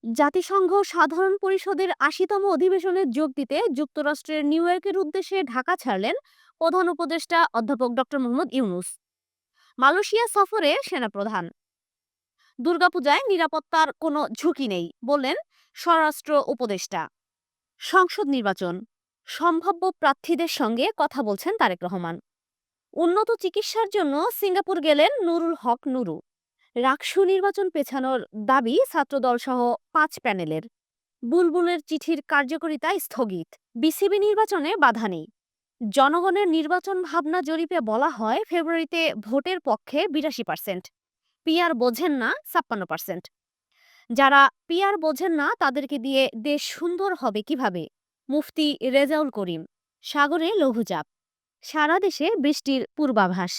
জাতিসংঘ সাধারণ পরিষদের ৮০তম অধিবেশনে যোগ দিতে যুক্তরাষ্ট্রের নিউ ইয়র্কের উদ্দেশ্যে ঢাকা ছাড়লেন প্রধান উপদেষ্টা অধ্যাপক ডক্টর মোহাম্মদ ইউনুস। মালয়েশিয়া সফরে সেনাপ্রধান। দুর্গাপূজায় নিরাপত্তার কোনো ঝুঁকি নেই বললেন স্বরাষ্ট্র উপদেষ্টা। সংসদ নির্বাচন, সম্ভাব্য প্রার্থীদের সঙ্গে কথা বলছেন তারেক রহমান। উন্নত চিকিৎসার জন্য সিঙ্গাপুর গেলেন নুরুল হক নুরু। রাকসু নির্বাচন পেছানোর দাবি ছাত্রদল সহ ৫ প্যানেলের। বুলবুলের চিঠির কার্যকারিতা স্থগিত। বিসিবি নির্বাচনে বাধা নেই। জনগণের নির্বাচন ভাবনা জরিপে বলা হয় ফেব্রুয়ারিতে ভোটের পক্ষে ৮২%, পিআর বোঝেন না ৫৬%। যারা পিআর বোঝেন না তাদেরকে দিয়ে দেশ সুন্দর হবে কিভাবে? মুফতি রেজাউল করিম। সাগরে লঘুচাপ, সারা দেশে বৃষ্টির পূর্বাভাস।